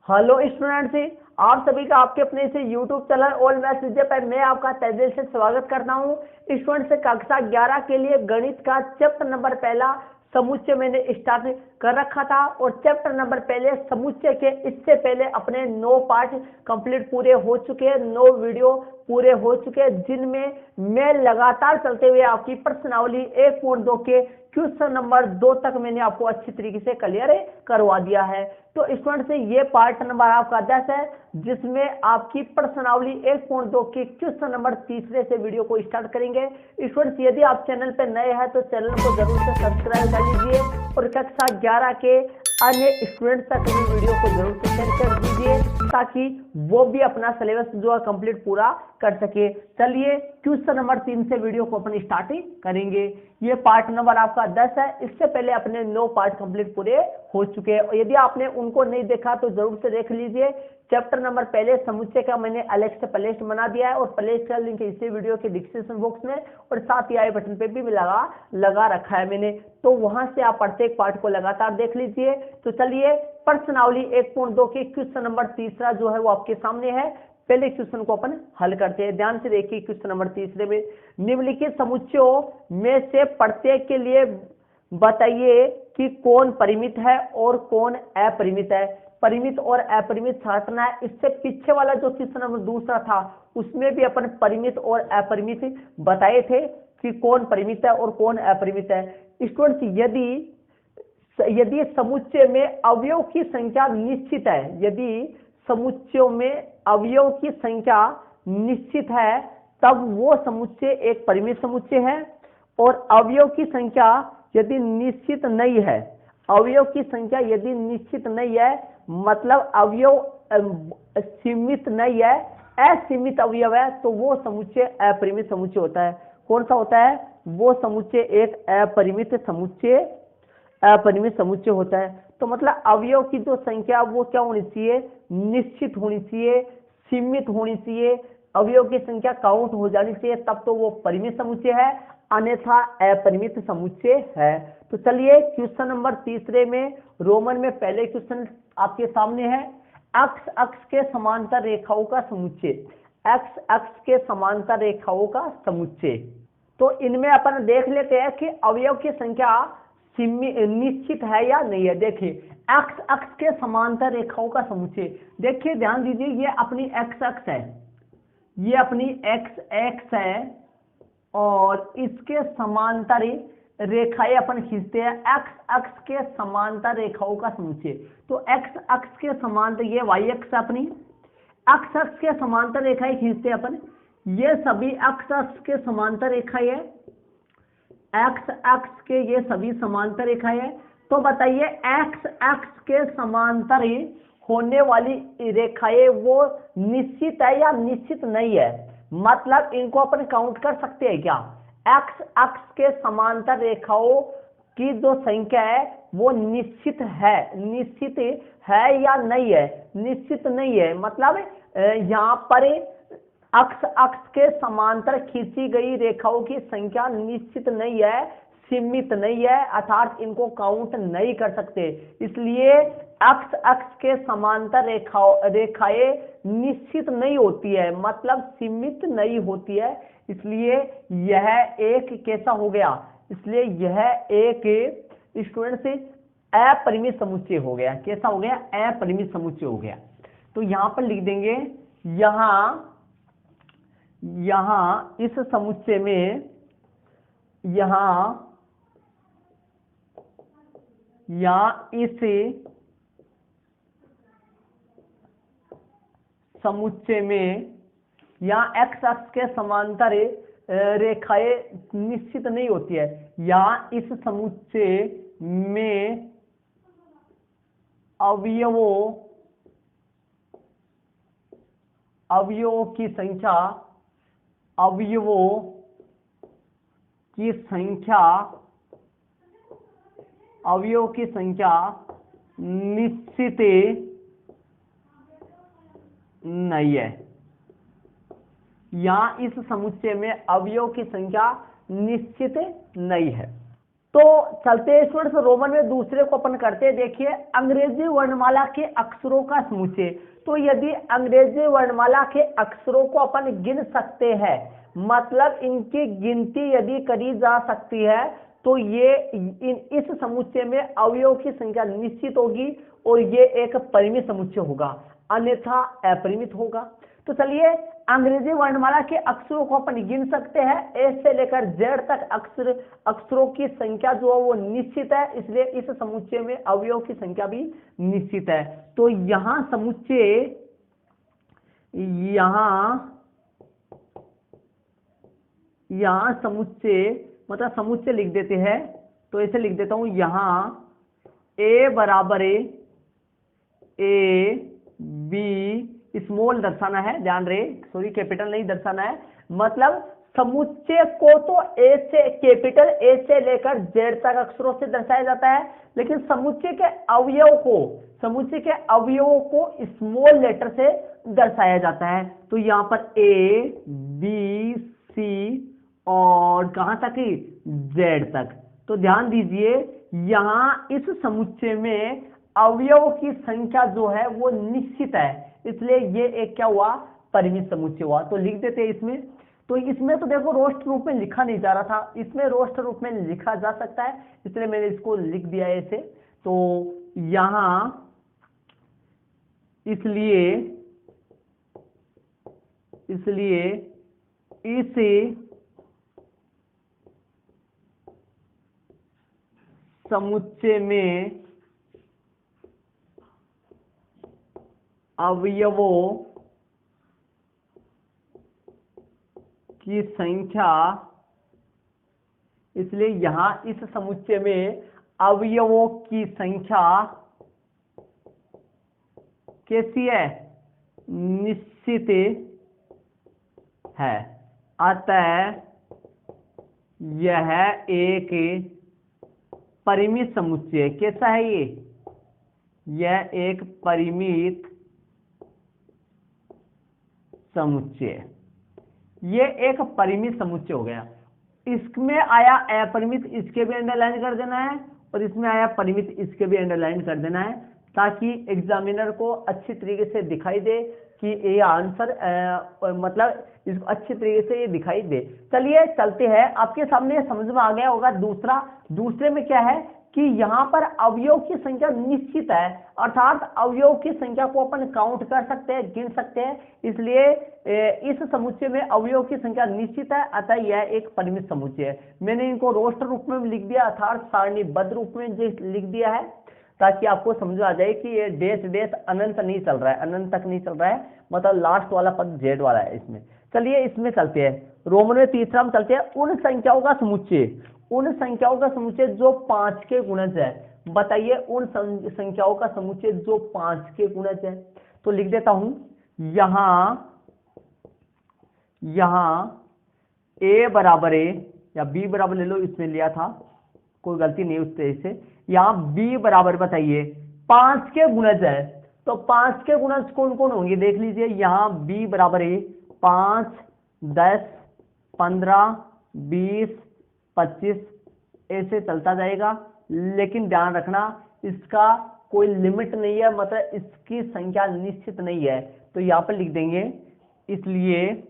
Hello students, आप सभी का आपके अपने से यूट्यूब चैनल ऑल मैथ्स विजय पर मैं आपका तहे दिल से स्वागत करता हूं। स्टूडेंट्स, कक्षा 11 के लिए गणित का चैप्टर नंबर पहला समुच्चय मैंने स्टार्ट कर रखा था और चैप्टर नंबर पहले समुच्चय के इससे पहले अपने 9 पार्ट कंप्लीट पूरे हो चुके हैं, 9 वीडियो पूरे हो चुके हैं, जिनमें मैं लगातार चलते हुए आपकी प्रश्नावली 1.2 के क्वेश्चन नंबर 2 तक मैंने आपको अच्छी तरीके से क्लियर करवा दिया है। तो स्टूडेंट से ये पार्ट नंबर आपका 10 है, जिसमें आपकी प्रश्नावली 1.2 के क्वेश्चन नंबर तीसरे से वीडियो को स्टार्ट करेंगे। स्टूडेंट्स, यदि आप चैनल पर नए हैं तो चैनल को जरूर से सब्सक्राइब कर लीजिए और कक्षा 11 के अन्य स्टूडेंट्स तक भी वीडियो को जरूर से शेयर कर दीजिए ताकि वो भी अपना सिलेबस जो है कंप्लीट पूरा कर सके। चलिए क्वेश्चन नंबर 3 से वीडियो को अपन स्टार्ट करेंगे। ये पार्ट नंबर आपका 10 है, इससे पहले अपने 9 पार्ट कंप्लीट पूरे हो चुके हैं और यदि आपने उनको नहीं देखा तो जरूर से देख लीजिए। चैप्टर नंबर पहले समुच्चय का मैंने अलग से प्लेलिस्ट बना दिया है और प्लेलिस्ट का लिंक इसी वीडियो के डिस्क्रिप्शन बॉक्स में और साथ ही आई बटन पे भी लगा रखा है मैंने, तो वहां से आप प्रत्येक पार्ट को लगातार देख लीजिए। तो चलिए प्रश्नावली 1.2 के क्वेश्चन नंबर तीसरा जो है वो आपके सामने है। पहले क्वेश्चन को अपन हल करते हैं, ध्यान से देखिए। क्वेश्चन नंबर तीसरे में निम्नलिखित समुच्चयों में से प्रत्येक के लिए बताइए कि कौन परिमित है और कौन अपरिमित है। परिमित और अपरिमित छाटना है। इससे पीछे वाला जो क्वेश्चन नंबर दूसरा था उसमें भी अपन परिमित और अपरिमित बताए थे कि कौन परिमित है और कौन अपरिमित है। स्टूडेंट्स, यदि समुच्चय में अवयव की संख्या निश्चित है, यदि समुच्चयों में अवयव की संख्या निश्चित है तब वो समुच्चय एक परिमित समुच्चय है। और अवयव की संख्या यदि निश्चित नहीं है, अवयव की संख्या यदि निश्चित नहीं है मतलब अवयव सीमित नहीं है, असीमित अवयव है, तो वो समुच्चय अपरिमित समुच्चय होता है। कौन सा होता है? वो समुच्चय एक अपरिमित समुच्चय होता है। तो मतलब अवयव की जो संख्या वो क्या होनी चाहिए? निश्चित होनी चाहिए, सीमित होनी चाहिए, अवयव की संख्या काउंट हो जानी चाहिए, तब तो वो परिमित समुच्चय है, अन्यथा अपरिमित समुच्चय है। तो चलिए क्वेश्चन नंबर तीसरे में रोमन में पहले क्वेश्चन आपके सामने है। एक्स अक्ष के समांतर रेखाओं का समुच्चय, एक्स अक्ष के समांतर रेखाओं का समुच्चय। तो इनमें अपन देख लेते हैं कि अवयव की संख्या निश्चित है या नहीं है। देखिए एक्स अक्ष के समांतर रेखाओं का समुच्चय, देखिए ध्यान दीजिए, ये अपनी एक्स अक्ष है, ये अपनी एक्स एक्स है और इसके समांतर रेखाएं अपन खींचते हैं। एक्स अक्ष के समांतर रेखाओं का समुच्चय, तो एक्स अक्ष के समांतर ये वाई अक्ष अपनी एक्स अक्ष के समांतर रेखाएं खींचते हैं अपन, ये सभी एक्स अक्ष के समांतर रेखाएं है, एक्स अक्ष के ये सभी समांतर रेखाएं है। तो बताइए एक्स अक्ष के समांतर होने वाली रेखाएं वो निश्चित है या निश्चित नहीं है? मतलब इनको अपन काउंट कर सकते हैं क्या? एक्स अक्ष के समांतर रेखाओं की जो संख्या है वो निश्चित है या नहीं है? निश्चित नहीं है, मतलब यहाँ पर अक्ष के समांतर खींची गई रेखाओं की संख्या निश्चित नहीं है, सीमित नहीं है, अर्थात इनको काउंट नहीं कर सकते। इसलिए अक्ष के समांतर रेखाएं निश्चित नहीं होती है, मतलब सीमित नहीं होती है। इसलिए यह एक कैसा हो गया? इसलिए यह एक स्टूडेंट से अपरिमित समुच्चय हो गया। कैसा हो गया? अपरिमित समुच्चय हो गया। तो यहां पर लिख देंगे, यहां इस समुच्चय में इस समुच्चय में यहाँ एक्स अक्ष के समांतर रेखाएं निश्चित नहीं होती है। यहाँ इस समुच्चय में अवयवों की संख्या निश्चित नहीं है। यहाँ इस समुच्चय में अवयव की संख्या निश्चित नहीं है। तो चलते हैं स्टूडेंट्स रोमन में दूसरे को अपन करते हैं। देखिए अंग्रेजी वर्णमाला के अक्षरों का समुच्चय। तो यदि अंग्रेजी वर्णमाला के अक्षरों को अपन गिन सकते हैं, मतलब इनकी गिनती यदि करी जा सकती है, तो ये इस समुच्चय में अवयव की संख्या निश्चित होगी और ये एक परिमित समुच्चय होगा, अन्यथा अपरिमित होगा। तो चलिए अंग्रेजी वर्णमाला के अक्षरों को अपन गिन सकते हैं। ए से लेकर जेड तक अक्षरों की संख्या जो है वो निश्चित है, इसलिए इस समुच्चय में अवयव की संख्या भी निश्चित है। तो यहां समुच्चय मतलब समुच्चय लिख देते हैं। तो ऐसे लिख देता हूं, यहां ए बराबर ए बी स्मॉल दर्शाना है, ध्यान रहे, सॉरी कैपिटल नहीं दर्शाना है। मतलब समुच्चय को तो ए से कैपिटल ए से लेकर जेड तक अक्षरों से दर्शाया जाता है, लेकिन समुच्चय के अवयवों को स्मॉल लेटर से दर्शाया जाता है। तो यहां पर ए बी सी और कहां तक ही जेड तक। तो ध्यान दीजिए यहां इस समुच्चय में अवयव की संख्या जो है वो निश्चित है, इसलिए ये एक क्या हुआ, परिमित समुच्चय हुआ। तो लिख देते हैं इसमें। तो इसमें तो देखो रोस्ट रूप में लिखा नहीं जा रहा था, इसमें रोस्ट रूप में लिखा जा सकता है, इसलिए मैंने इसको लिख दिया है ऐसे। तो यहां इसलिए इस समुच्चय में अवयवों की संख्या, इसलिए यहां इस समुच्चय में अवयवों की संख्या कैसी है, निश्चित है। अतः यह एक परिमित समुच्चय। कैसा है ये, यह एक परिमित समुच्चय। ये एक परिमित समुच्चय हो गया। इसमें आया अपरिमित, इसके भी अंडरलाइन कर देना है, और इसमें आया परिमित, इसके भी अंडरलाइन कर देना है, ताकि एग्जामिनर को अच्छी तरीके से दिखाई दे कि ये आंसर मतलब इसको अच्छी तरीके से ये दिखाई दे। चलिए चलते हैं, आपके सामने समझ में आ गया होगा। दूसरे में क्या है कि यहाँ पर अवयव की संख्या निश्चित है, अर्थात अवयव की संख्या को अपन काउंट कर सकते हैं, गिन सकते हैं, इसलिए इस समुच्चय में अवयव की संख्या निश्चित है, अतः यह एक परिमित समुच्चय है। मैंने इनको रोस्टर रूप में लिख दिया, अर्थात सारणीबद्ध रूप में लिख दिया है, ताकि आपको समझ आ जाए कि ये डेश डेश अनंत नहीं चल रहा है, अनंत तक नहीं चल रहा है, मतलब लास्ट वाला पद जेड वाला है इसमें। चलिए इसमें चलते हैं, रोमन में तीसरा में चलते हैं। उन संख्याओं का समुच्चय जो 5 के गुणज है। बताइए उन संख्याओं का समुच्चय जो 5 के गुणज है। तो लिख देता हूं, यहां ए बराबर ए या बी बराबर ले लो, इसमें लिया था, कोई गलती नहीं उस तरह से। यहां बी बराबर बताइए 5 के गुणज है। तो 5 के गुणज कौन कौन होंगे देख लीजिए। यहां बी बराबर है 5, 10, 15, 20, 25, ऐसे चलता जाएगा, लेकिन ध्यान रखना इसका कोई लिमिट नहीं है, मतलब इसकी संख्या निश्चित नहीं है। तो यहां पर लिख देंगे, इसलिए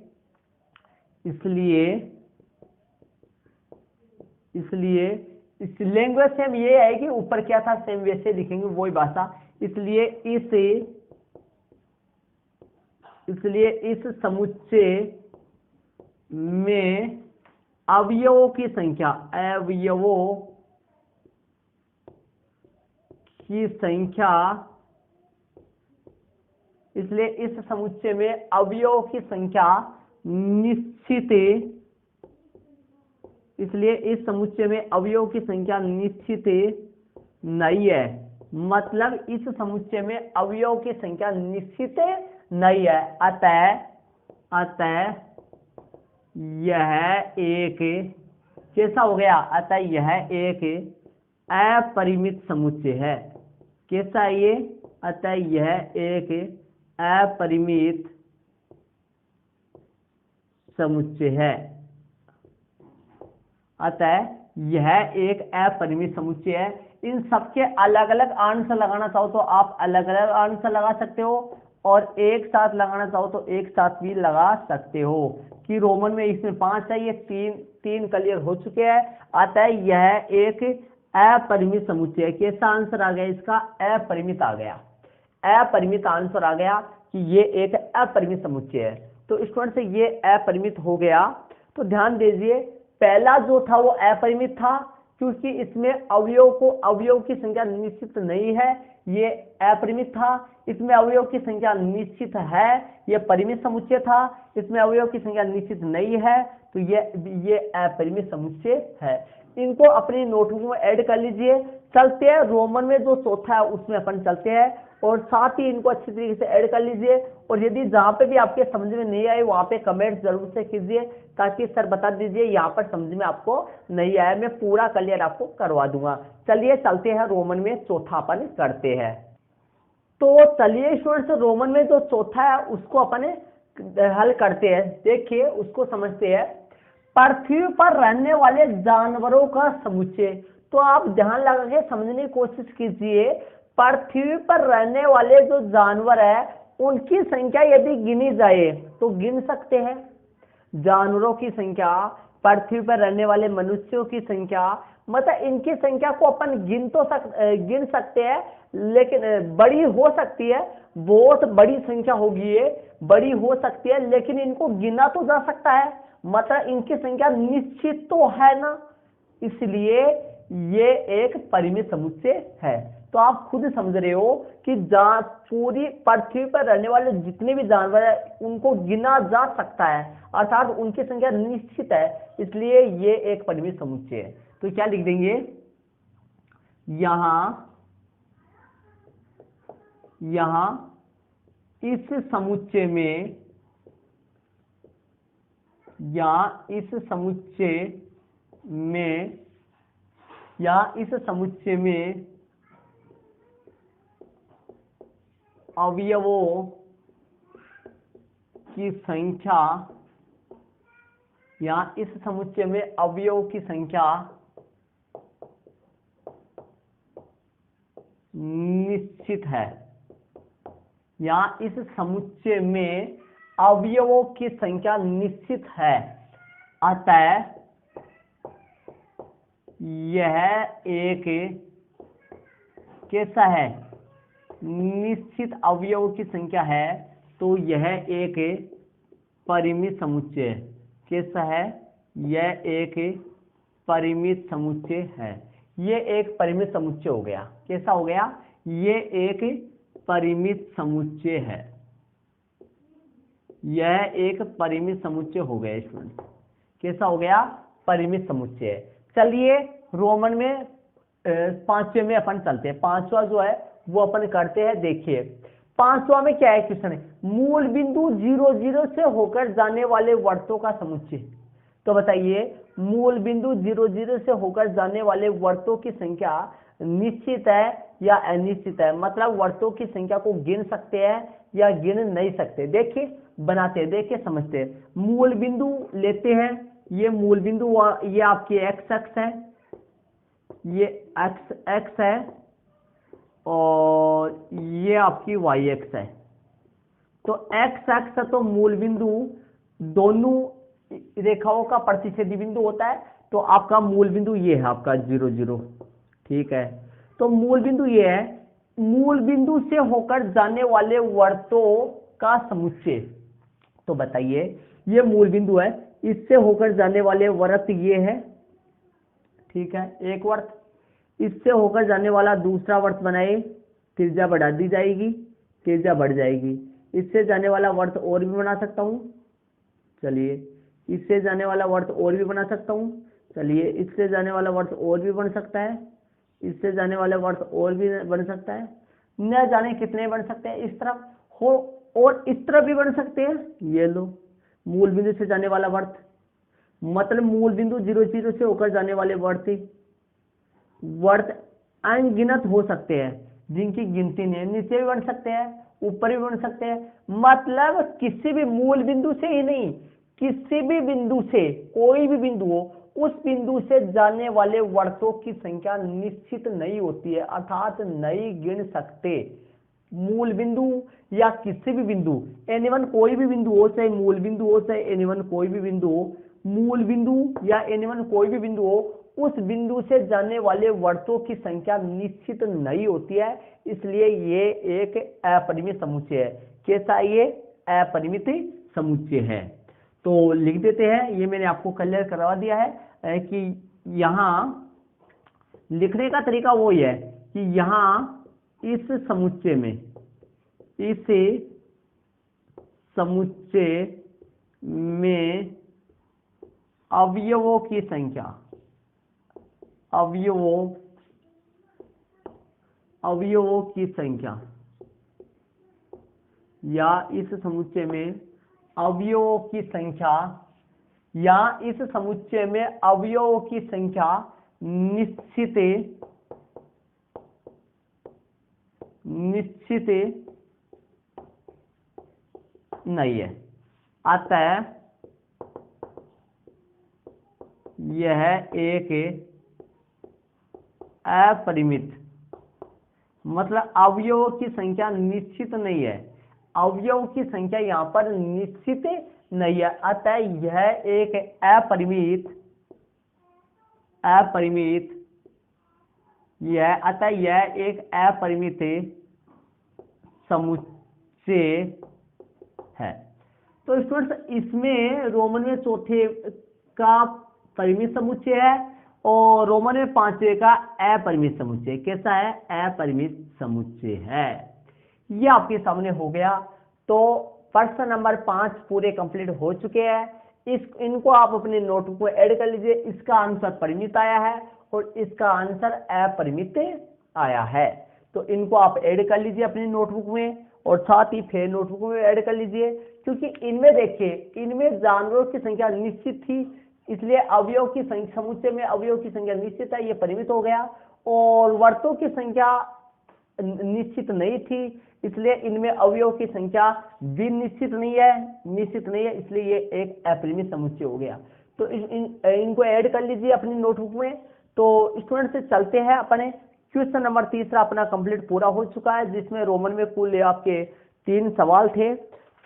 इस लैंग्वेज सेम ये है कि ऊपर क्या था सेम वैसे लिखेंगे, वही भाषा। इसलिए इस समुच्चय में अवयवों की संख्या इसलिए इस समुच्चय में अवयवों की संख्या निश्चित, इसलिए इस समुच्चय में अवयवों की संख्या निश्चित नहीं है। मतलब इस समुच्चय में अवयवों की संख्या निश्चित नहीं है, अतः यह एक कैसा हो गया, अतः यह एक अपरिमित समुच्चय है। कैसा है ये, अतः यह एक अपरिमित समुच्चय है। अतः यह एक अपरिमित समुच्चय है। इन सबके अलग अलग आंसर लगाना चाहो तो आप अलग अलग आंसर लगा सकते हो, और एक साथ लगाना चाहो तो एक साथ भी लगा सकते हो। कि रोमन में इसमें 5 है, ये तीन क्लियर हो चुके हैं। अतः यह एक अपरिमित समुच्चय है। कैसा आंसर आ गया इसका? अपरिमित आ गया। अपरिमित आंसर आ गया कि ये एक अपरिमित समुच्चय है। तो स्टूडेंट से ये अपरिमित हो गया। तो ध्यान दीजिए, पहला जो था वो अपरिमित था क्योंकि इसमें अवयव की संख्या निश्चित नहीं है, ये अपरिमित था। इसमें अवयव की संख्या निश्चित है, ये परिमित समुच्चय था। इसमें अवयव की संख्या निश्चित नहीं है, तो ये अपरिमित समुच्चय है। इनको अपनी नोटबुक में ऐड कर लीजिए। चलते हैं रोमन में जो चौथा है उसमें अपन चलते हैं, और साथ ही इनको अच्छी तरीके से ऐड कर लीजिए। और यदि जहां पे भी आपके समझ में नहीं आए वहां पे कमेंट जरूर से कीजिए, ताकि सर बता दीजिए यहाँ पर समझ में आपको नहीं आया, मैं पूरा क्लियर आपको करवा दूंगा। चलिए चलते हैं रोमन में चौथा अपन करते हैं। तो चलिए स्टूडेंट्स, रोमन में जो चौथा है उसको अपन हल करते हैं। देखिए उसको समझते हैं। पृथ्वी पर रहने वाले जानवरों का समुच्चय। तो आप ध्यान लगा के समझने की कोशिश कीजिए। पृथ्वी पर रहने वाले जो जानवर है उनकी संख्या यदि गिनी जाए तो गिन सकते हैं। जानवरों की संख्या, पृथ्वी पर रहने वाले मनुष्यों की संख्या, मतलब इनकी संख्या को अपन गिन सकते हैं, लेकिन बड़ी हो सकती है, बहुत बड़ी संख्या होगी, ये बड़ी हो सकती है, लेकिन इनको गिना तो जा सकता है। मतलब इनकी संख्या निश्चित तो है ना, इसलिए ये एक परिमित समुच्चय है। तो आप खुद समझ रहे हो कि पूरी पृथ्वी पर रहने वाले जितने भी जानवर है उनको गिना जा सकता है, अर्थात उनकी संख्या निश्चित है, इसलिए ये एक परिमित समुच्चय है। तो क्या लिख देंगे यहां इस समुच्चय में, इस समुच्चय में अवयवों की संख्या, इस समुच्चय में अवयवों की संख्या निश्चित है, इस समुच्चय में अवयवों की संख्या निश्चित है। अतः यह एक कैसा है? निश्चित अवयवों की संख्या है, तो यह एक परिमित समुच्चय है। कैसा है? यह एक परिमित समुच्चय है। ये एक परिमित समुच्चय हो गया। कैसा हो गया? ये एक परिमित समुच्चय है। यह एक परिमित समुच्चय हो गया स्टूडेंट। कैसा हो गया? परिमित समुच्चय। चलिए रोमन में पांचवें में अपन चलते हैं। पांचवा जो है वो अपन करते हैं। देखिए पांचवा में क्या है क्वेश्चन है, मूल बिंदु 0 0 से होकर जाने वाले वर्तों का समुच्चय। तो बताइए मूल बिंदु 0 0 से होकर जाने वाले वर्तों की संख्या निश्चित है या अनिश्चित है? मतलब वर्तों की संख्या को गिन सकते हैं या गिन नहीं सकते। देखिए बनाते हैं, देखिए समझते हैं। मूल बिंदु लेते हैं, ये मूल बिंदु ये आपकी एक्स अक्ष है, ये एक्स है, और ये आपकी वाई एक्स है। तो एक्स अक्ष है तो मूल बिंदु दोनों रेखाओं का प्रतिच्छेदी बिंदु होता है, तो आपका मूल बिंदु ये है आपका 0 0। ठीक है, तो मूल बिंदु ये है। मूल बिंदु से होकर जाने वाले वर्तों का समुच्चय। तो बताइए ये मूल बिंदु है, इससे होकर जाने वाले वर्त ये है। ठीक है, एक वर्त, इससे होकर जाने वाला दूसरा वर्त बनाए, त्रिज्या बढ़ा दी जाएगी, त्रिज्या बढ़ जाएगी। इससे जाने वाला वर्त और भी बना सकता हूं, चलिए इससे जाने वाला वर्त और भी बना सकता हूं, चलिए इससे जाने वाला वर्त और भी बन सकता है, इससे जाने वाला वर्त और भी बन सकता है, न जाने कितने बन सकते हैं। इस तरफ हो और इस तरफ भी बन सकते हैं। ये लो मूल बिंदु से जाने वाला वर्त, मतलब मूल बिंदु 0 0 से होकर जाने वाले वर्त अनगिनत हो सकते हैं, जिनकी गिनती नहीं है। नीचे भी बन सकते हैं, ऊपर भी बन सकते हैं। मतलब किसी भी मूल बिंदु से ही नहीं, किसी भी बिंदु से, कोई भी बिंदु हो उस बिंदु से जाने वाले वर्तों की संख्या निश्चित नहीं होती है, अर्थात नहीं गिन सकते। मूल बिंदु या किसी भी बिंदु, n1 कोई भी बिंदु हो, चाहे मूल बिंदु हो चाहे n1 कोई भी बिंदु हो, मूल बिंदु या n1 कोई भी बिंदु हो, उस बिंदु से जाने वाले वर्तों की संख्या निश्चित नहीं होती है, इसलिए ये एक अपरिमित समुच्चय है। कैसा ये अपरिमित समुच्चय है? तो लिख देते हैं, ये मैंने आपको क्लियर करवा दिया है कि यहाँ लिखने का तरीका वो ही है कि यहाँ इस समुच्चय में अवयवों की संख्या या इस समुच्चय में अवयवों की संख्या निश्चित नहीं है, अतः यह एक अपरिमित, मतलब अवयवों की संख्या निश्चित नहीं है, अवयवों की संख्या यहाँ पर निश्चित नहीं है, अतः यह एक अपरिमित समुच्चय है। तो स्टूडेंट्स, इसमें रोमन में चौथे का परिमित समुच्चय है और रोमन में पांचवे का अपरिमित समुच्चय। कैसा है? अपरिमित समुच्चय है। ये आपके सामने हो गया। तो प्रश्न नंबर 5 पूरे कंप्लीट हो चुके हैं। इनको आप अपने नोटबुक में ऐड कर लीजिए। इसका आंसर परिमित आया है और इसका आंसर अपरिमित आया है। तो इनको आप ऐड कर लीजिए अपनी नोटबुक में और साथ ही फिर नोटबुक में ऐड कर लीजिए, क्योंकि इनमें देखिए, इनमें जानवरों की संख्या निश्चित थी, इसलिए अवयव की संख्या, समुच्चय में अवयव की संख्या निश्चित है, ये परिमित हो गया। और वर्तों की संख्या निश्चित नहीं थी, इसलिए इनमें अवयव की संख्या भी निश्चित नहीं है, इसलिए ये एक अपरिमित समुच्चय हो गया। तो इनको ऐड कर लीजिए अपनी नोटबुक में। तो स्टूडेंट से चलते हैं अपने क्वेश्चन नंबर 3 अपना कंप्लीट पूरा हो चुका है, जिसमें रोमन में कुल आपके 3 सवाल थे।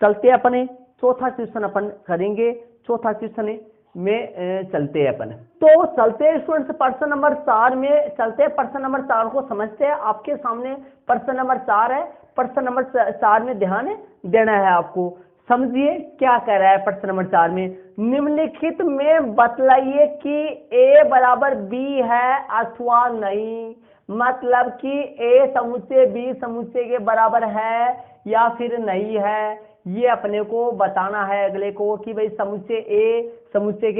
चलते अपने चौथा क्वेश्चन अपन करेंगे। चौथा क्वेश्चन में चलते हैं अपन। तो चलते हैं स्टूडेंट्स प्रश्न नंबर 4 में चलते हैं। प्रश्न नंबर 4 को समझते हैं। आपके सामने प्रश्न नंबर 4 है। प्रश्न नंबर 4 में ध्यान देना है आपको। समझिए क्या कह रहा है प्रश्न नंबर 4 में। निम्नलिखित में बतलाइए कि ए बराबर बी है अथवा नहीं, मतलब कि ए समुच्चय बी समुच्चय के बराबर है या फिर नहीं है, ये अपने को बताना है अगले को कि भाई समुच्चय ए समुच्चय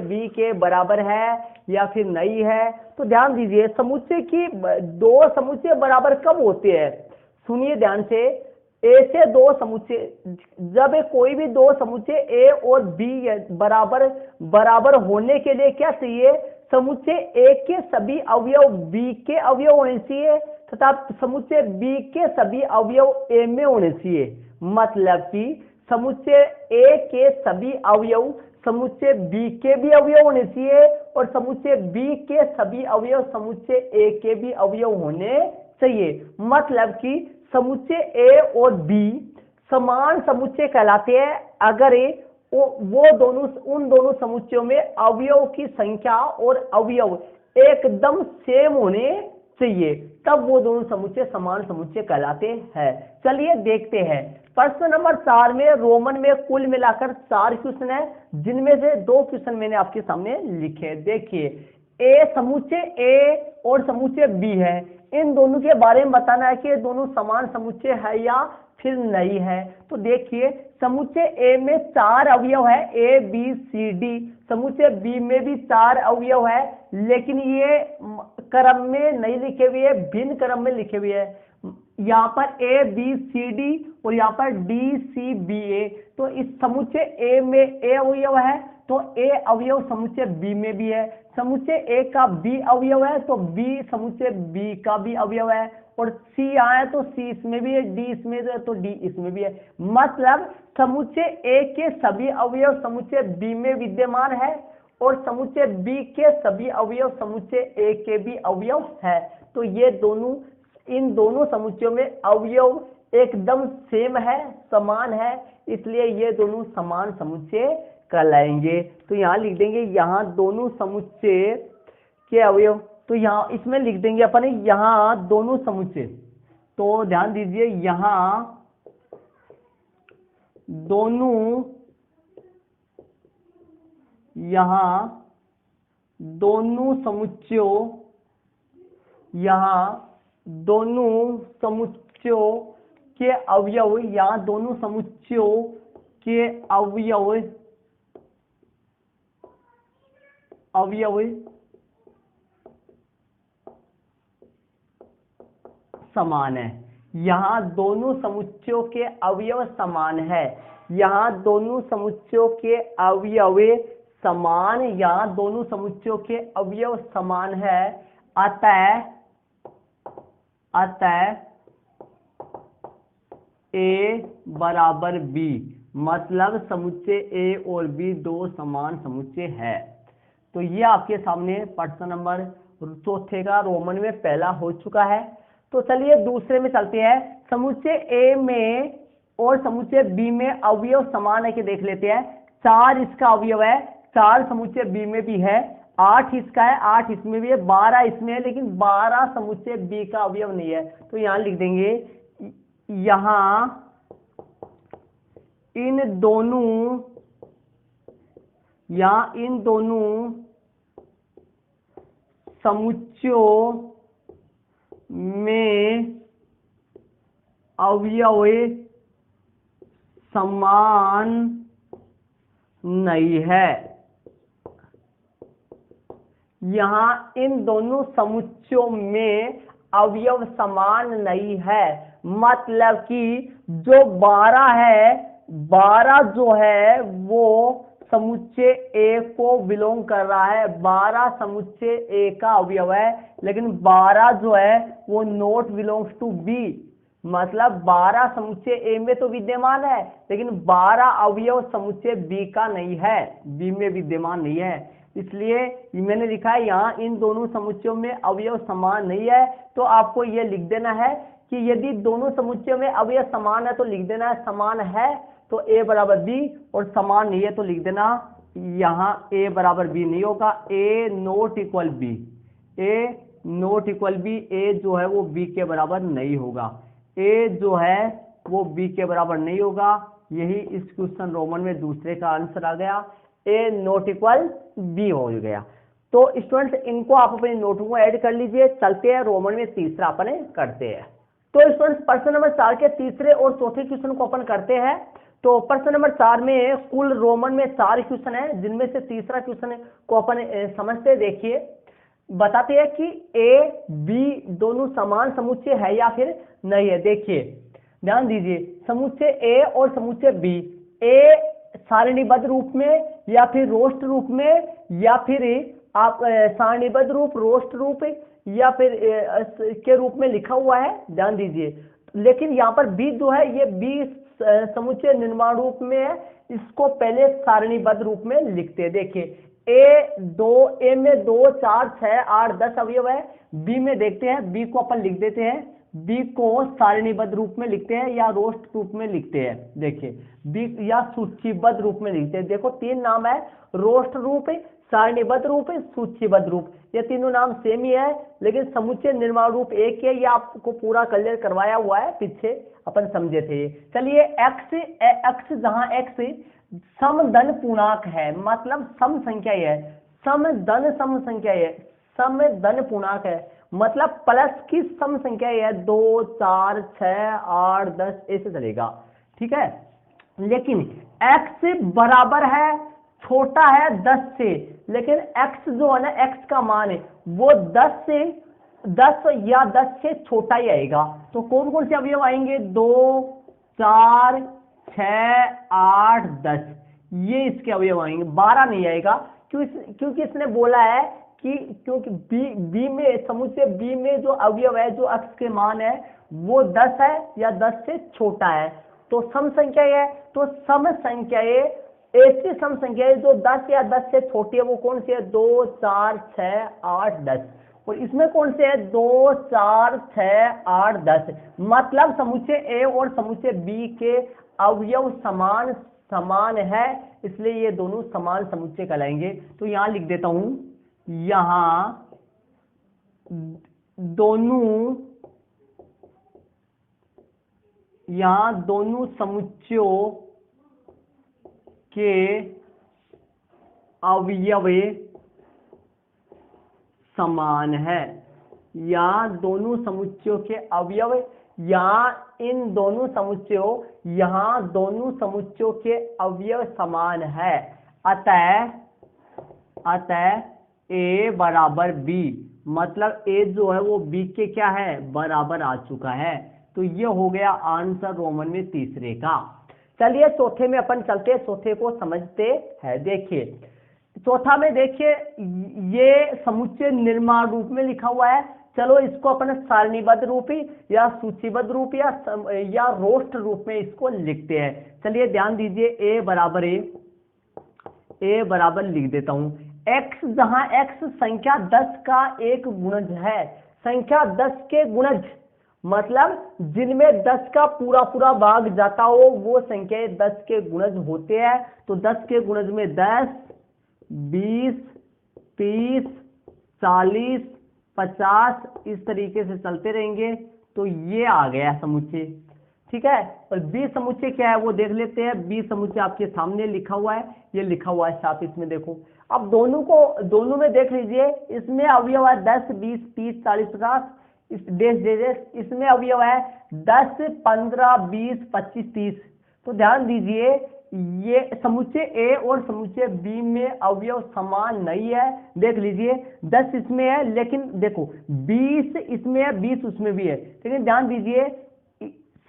बी के बराबर है या फिर नहीं है। तो ध्यान दीजिए, समुच्चय की दो समुच्चय बराबर कब होते हैं? सुनिए ध्यान से। ए से दो समुच्चय, जब कोई भी दो समुच्चय ए और बी बराबर होने के लिए क्या चाहिए? समुच्चय ए के सभी अवयव बी के अवयव होने चाहिए तथा समुच्चय बी के सभी अवयव ए में होने चाहिए। मतलब कि समुच्चय ए के सभी अवयव समुच्चय बी के भी अवयव होने चाहिए और समुच्चय बी के सभी अवयव समुच्चय ए के भी अवयव होने चाहिए। मतलब कि समुच्चय ए और बी समान समुच्चय कहलाते हैं अगर उन दोनों समुच्चयों में अवयव की संख्या और अवयव एकदम सेम होने चाहिए, तब वो दोनों समुच्चय समान समुच्चय कहलाते हैं। चलिए देखते हैं। प्रश्न नंबर 4 में रोमन में कुल मिलाकर 4 क्वेश्चन है, जिनमें से 2 क्वेश्चन मैंने आपके सामने लिखे। देखिए, ए समुच्चय ए और समुच्चय बी है, इन दोनों के बारे में बताना है कि ये दोनों समान समुच्चय है या फिर नहीं है। तो देखिए, समुच्चय ए में 4 अवयव है, ए बी सी डी। समुच्चय बी में भी 4 अवयव है, लेकिन ये क्रम में नहीं लिखे हुए, भिन्न क्रम में लिखे हुए हैं। यहाँ पर ए बी सी डी और यहाँ पर डी सी बी ए। तो इस समुच्चय ए में ए अवयव है, तो ए अवयव समुच्चय बी में भी है। समुच्चय ए का बी अवयव है, तो बी समुच्चय बी का भी अवयव है। और सी आए तो सी इसमें भी है, डी इसमें है तो डी इसमें भी है। मतलब समुच्चय ए के सभी अवयव समुच्चय बी में विद्यमान है और समुच्चय बी के सभी अवयव समुच्चय ए के भी अवयव है। तो ये दोनों, इन दोनों समुच्चयों में अवयव एकदम सेम है, समान है, इसलिए ये दोनों समान समुच्चय कहलाएंगे। तो यहाँ लिख देंगे, यहाँ दोनों समुच्चय के अवयव, तो यहाँ इसमें लिख देंगे अपन यहाँ दोनों समुच्चय। तो ध्यान दीजिए, यहाँ दोनों, यहाँ दोनों समुच्चयों, यहाँ दोनों समुच्चयों के अवयव, यहाँ दोनों समुच्चयों के अवयव समान है। यहाँ दोनों समुच्चयों के अवयव समान है, यहाँ दोनों समुच्चयों के अवयव समान, यहाँ दोनों समुच्चयों के अवयव समान है। अतः ए बराबर बी, मतलब समुच्चय ए और बी दो समान समुच्चय है। तो ये आपके सामने प्रश्न नंबर चौथे का रोमन में पहला हो चुका है। तो चलिए दूसरे में चलते हैं। समुच्चय ए में और समुच्चय बी में अवयव समान है कि देख लेते हैं। 4 इसका अवयव है, 4 समुच्चय बी में भी है, 8 इसका है, 8 इसमें भी है, 12 इसमें है, लेकिन 12 समुच्चय बी का अवयव नहीं है। तो यहां लिख देंगे, यहां इन दोनों समुच्चयों में अवयव समान नहीं है। यहां इन दोनों समुच्चयों में अवयव समान नहीं है, मतलब कि जो 12 है, 12 जो है वो समुच्चय ए को बिलोंग कर रहा है, 12 समुच्चय ए का अवयव है, लेकिन 12 जो है वो नॉट बिलोंग्स टू बी, मतलब 12 समुच्चय ए में तो विद्यमान है, लेकिन 12 अवयव समुच्चय बी का नहीं है, बी में विद्यमान नहीं है। इसलिए मैंने लिखा है यहाँ इन दोनों समुच्चयों में अवयव समान नहीं है। तो आपको यह लिख देना है कि यदि दोनों समुच्चयों में अवयव समान है तो लिख देना है समान है तो ए बराबर बी, और समान नहीं है तो लिख देना यहाँ ए बराबर बी नहीं होगा, A not equal B, A not equal B, A जो है वो बी के बराबर नहीं होगा, ए जो है वो बी के बराबर नहीं होगा। यही इस क्वेश्चन रोमन में दूसरे का आंसर आ गया, ए नॉट इक्वल बी हो गया। तो स्टूडेंट्स इनको आप अपने नोटों को ऐड कर लीजिए। चलते हैं रोमन में तीसरा अपने करते हैं। तो स्टूडेंट्स प्रश्न नंबर 4 के तीसरे और चौथे क्वेश्चन को अपन करते हैं। तो प्रश्न नंबर 4 में कुल रोमन में 4 क्वेश्चन है, जिनमें से तीसरा क्वेश्चन को अपन समझते देखिए। बताते हैं कि ए बी दोनों समान समुच्चय है या फिर नहीं है। देखिए ध्यान दीजिए, समुच्चय ए और समुच्चय बी, ए सारणीबद्ध रूप में या फिर रोस्ट रूप में, या फिर आप सारणीबद्ध रूप, रोस्ट रूप या फिर के रूप में लिखा हुआ है, ध्यान दीजिए। लेकिन यहाँ पर बी जो है ये बी समुच्चय निर्माण रूप में है, इसको पहले सारणीबद्ध रूप में लिखते हैं। देखिए ए में 2, 4, 6, 8, 10 अवयव है। बी में देखते हैं, बी को अपन लिख देते हैं, बी को सारणीबद्ध रूप में लिखते हैं या रोस्ट रूप में लिखते हैं। देखिए बी या सूचीबद्ध रूप में लिखते हैं। देखो 3 नाम है, रोस्ट रूप, सारणीबद्ध रूप, सूचीबद्ध रूप, ये तीनों नाम सेम ही है, लेकिन समुच्चय निर्माण रूप एक है। ये आपको पूरा क्लियर करवाया हुआ है, पीछे अपन समझे थे। चलिए एक्स जहां एक्स समधन पूर्णांक है, मतलब सम संख्या है, समधन सम संख्या है, समधन पूर्णांक है, मतलब प्लस की सम संख्या है, 2, 4, 6, 8, 10 ऐसे चलेगा, ठीक है। लेकिन x बराबर है, छोटा है 10 से, लेकिन x जो है ना, x का मान है वो 10 या 10 से छोटा ही आएगा। तो कौन कौन से अवयव आएंगे? 2, 4, 6, 8, 10, ये इसके अवयव आएंगे, 12 नहीं आएगा। क्योंकि इसने बोला है कि क्योंकि बी में, समुच्चय बी में जो अवयव है, जो x के मान है वो 10 है या 10 से छोटा है, तो सम संख्या है, तो सम संख्याएं ऐसी सम संख्या है जो 10 या 10 से छोटी है, वो कौन सी है? 2, 4, 6, 8, 10। और इसमें कौन से है? 2, 4, 6, 8, 10। मतलब समुच्चय ए और समुच्चय बी के अवयव समान समान है, इसलिए ये दोनों समान समुच्चय कहलाएंगे। तो यहां लिख देता हूं, यहां दोनों समुच्चयों के अवयव समान है। या दोनों समुच्चयों के अवयव, इन दोनों समुच्चयों के अवयव समान है। अतः ए बराबर बी, मतलब ए जो है वो बी के क्या है? बराबर आ चुका है। तो ये हो गया आंसर रोमन में तीसरे का। चलिए चौथे में अपन चलते हैं, चौथे को समझते हैं। देखिए चौथा में, देखिए ये समुच्चय निर्माण रूप में लिखा हुआ है। चलो इसको अपन सारणीबद्ध रूप या सूचीबद्ध रूप या रोस्ट रूप में इसको लिखते हैं। चलिए ध्यान दीजिए, ए बराबर लिख देता हूं x, जहां x संख्या 10 का एक गुणज है। संख्या 10 के गुणज मतलब जिनमें 10 का पूरा पूरा भाग जाता हो वो संख्या 10 के गुणज होते हैं। तो 10 के गुणज में 10, 20, 30, 40, 50 इस तरीके से चलते रहेंगे। तो ये आ गया समुच्चय, ठीक है। और बी समुच्चय क्या है वो देख लेते हैं। बी समुच्चय आपके सामने लिखा हुआ है, ये लिखा हुआ है साफ, इसमें देखो। अब दोनों में देख लीजिए, इसमें अवयव है 10, 20, 30, 40, 50, इसमें अवयव है 10, 15, 20, 25, 30। तो ध्यान दीजिए, ये समुच्चय ए और समुच्चय बी में अवयव समान नहीं है। देख लीजिए 10 इसमें है, लेकिन देखो 20 इसमें है, 20 उसमें भी है। लेकिन ध्यान दीजिए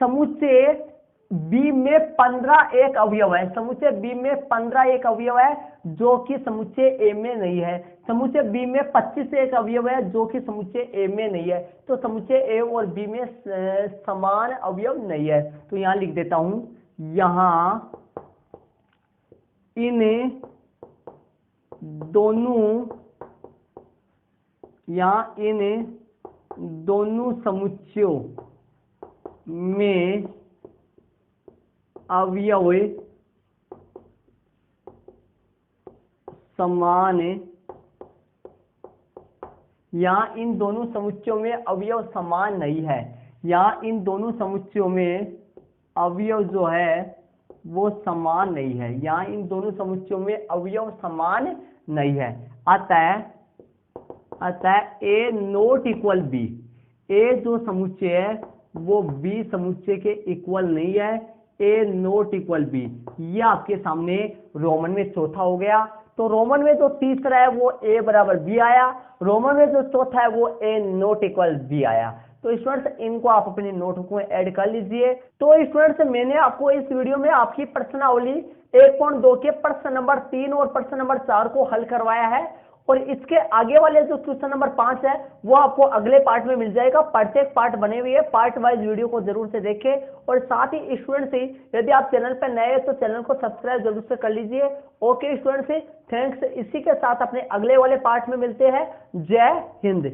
समुच्चय बी में 15 एक अवयव है, समुच्चय बी में 15 एक अवयव है जो कि समुच्चय ए में नहीं है। समुच्चय बी में 25 एक अवयव है जो कि समुच्चय ए में नहीं है। तो समुच्चय ए और बी में समान अवयव नहीं है। तो यहां लिख देता हूं, यहां इन दोनों समुच्चयों में अवयव समान, यहाँ इन दोनों समुच्चयों में अवयव समान नहीं है। यहाँ इन दोनों समुच्चयों में अवयव जो है वो समान नहीं है। यहाँ इन दोनों समुच्चयों में अवयव समान नहीं है। अतः ए नॉट इक्वल बी, ए जो समुच्चय है वो बी समुच्चय के इक्वल नहीं है। ए नॉट इक्वल बी, ये आपके सामने रोमन में चौथा हो गया। तो रोमन में जो तीसरा है वो ए बराबर बी आया, रोमन में जो चौथा है वो ए नॉट इक्वल बी आया। तो स्टूडेंट्स इनको आप अपने नोटबुक में ऐड कर लीजिए। तो स्टूडेंट्स मैंने आपको इस वीडियो में आपकी प्रश्नावली 1.2 के प्रश्न नंबर 3 और प्रश्न नंबर 4 को हल करवाया है, और इसके आगे वाले जो क्वेश्चन नंबर 5 है वो आपको अगले पार्ट में मिल जाएगा। प्रत्येक पार्ट बने हुए है, पार्ट वाइज वीडियो को जरूर से देखें। और साथ ही स्टूडेंट्स यदि आप चैनल पर नए हैं तो चैनल को सब्सक्राइब जरूर से कर लीजिए। Okay students, thanks. इसी के साथ अपने अगले वाले पार्ट में मिलते हैं। जय हिंद।